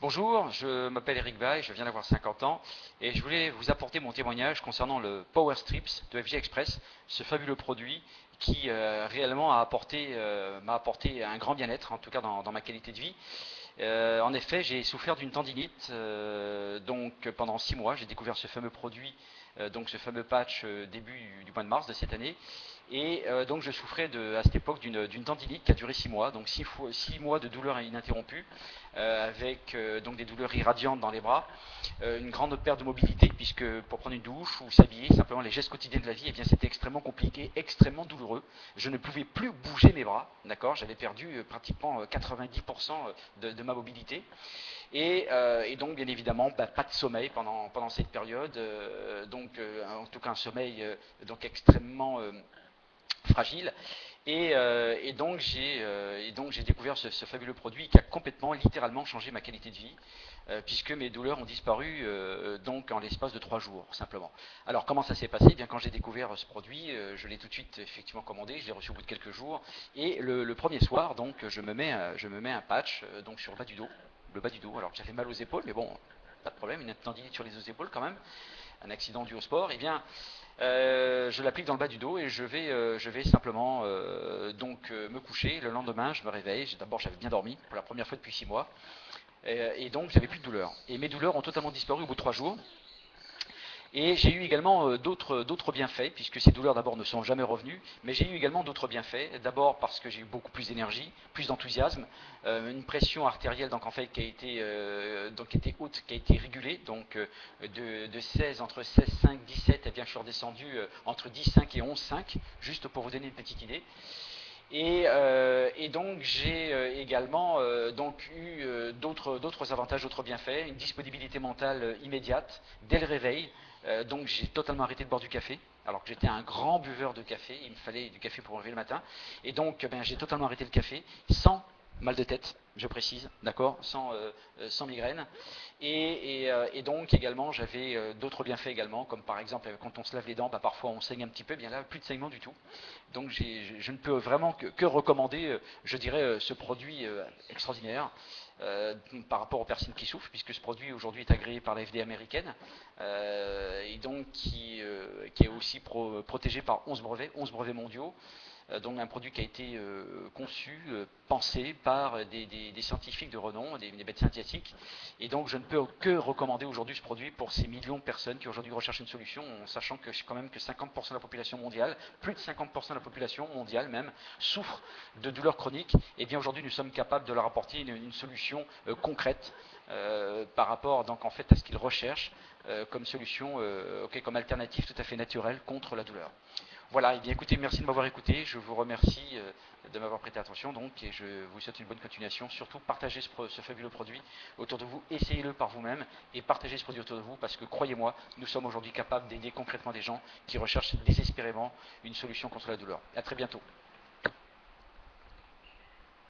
Bonjour, je m'appelle Eric Bay, je viens d'avoir 50 ans et je voulais vous apporter mon témoignage concernant le Power Strips de FG Express, ce fabuleux produit qui réellement m'a apporté un grand bien-être, en tout cas dans ma qualité de vie. En effet, j'ai souffert d'une tendinite donc pendant 6 mois. J'ai découvert ce fameux produit, donc ce fameux patch début du mois de mars de cette année. Et donc je souffrais à cette époque d'une tendinite qui a duré 6 mois, donc 6 mois de douleurs ininterrompues, avec donc des douleurs irradiantes dans les bras, une grande perte de mobilité, puisque pour prendre une douche ou s'habiller, simplement les gestes quotidiens de la vie, eh bien c'était extrêmement compliqué, extrêmement douloureux. Je ne pouvais plus bouger mes bras, d'accord. J'avais perdu pratiquement 90% de ma mobilité. Et donc, bien évidemment, pas de sommeil pendant cette période, en tout cas un sommeil donc extrêmement fragile. Et donc j'ai découvert ce fabuleux produit qui a complètement, littéralement changé ma qualité de vie, puisque mes douleurs ont disparu donc en l'espace de 3 jours, simplement. Alors comment ça s'est passé? Eh bien, quand j'ai découvert ce produit, je l'ai tout de suite effectivement commandé, je l'ai reçu au bout de quelques jours, et le premier soir, donc, je me mets un patch donc sur le bas du dos, alors que j'avais mal aux épaules, mais bon, pas de problème, une tendinite sur les épaules quand même, un accident dû au sport. Eh bien, je l'applique dans le bas du dos et je vais simplement me coucher. Le lendemain, je me réveille. D'abord, j'avais bien dormi pour la première fois depuis 6 mois. Et donc, j'avais plus de douleurs. Et mes douleurs ont totalement disparu au bout de 3 jours. Et j'ai eu également d'autres bienfaits, puisque ces douleurs d'abord ne sont jamais revenues, mais j'ai eu également d'autres bienfaits. D'abord parce que j'ai eu beaucoup plus d'énergie, plus d'enthousiasme, une pression artérielle donc en fait qui a été haute, qui a été régulée, donc de 16, entre 16,5, 17, et bien je suis redescendu entre 10,5 et 11,5, juste pour vous donner une petite idée. Et donc j'ai également eu d'autres avantages, d'autres bienfaits, une disponibilité mentale immédiate dès le réveil. Donc j'ai totalement arrêté de boire du café, alors que j'étais un grand buveur de café. Il me fallait du café pour me lever le matin. Et donc j'ai totalement arrêté le café sans mal de tête, je précise, d'accord, sans migraine. Et donc également j'avais d'autres bienfaits également, comme par exemple quand on se lave les dents, parfois on saigne un petit peu. Bien là, plus de saignement du tout. Donc je ne peux vraiment que recommander, je dirais, ce produit extraordinaire par rapport aux personnes qui souffrent, puisque ce produit aujourd'hui est agréé par la FDA américaine, et donc qui est aussi protégé par 11 brevets mondiaux. Donc un produit qui a été conçu, pensé par des scientifiques de renom, des médecins asiatiques. Et donc je ne peux que recommander aujourd'hui ce produit pour ces millions de personnes qui aujourd'hui recherchent une solution, en sachant que quand même que 50% de la population mondiale, plus de 50% de la population mondiale même, souffre de douleurs chroniques. Et bien aujourd'hui nous sommes capables de leur apporter une solution concrète par rapport donc en fait à ce qu'ils recherchent comme solution, comme alternative tout à fait naturelle contre la douleur. Voilà, et bien écoutez, merci de m'avoir écouté, je vous remercie de m'avoir prêté attention donc, et je vous souhaite une bonne continuation. Surtout, partagez ce fabuleux produit autour de vous, essayez-le par vous-même et partagez ce produit autour de vous, parce que croyez-moi, nous sommes aujourd'hui capables d'aider concrètement des gens qui recherchent désespérément une solution contre la douleur. A très bientôt.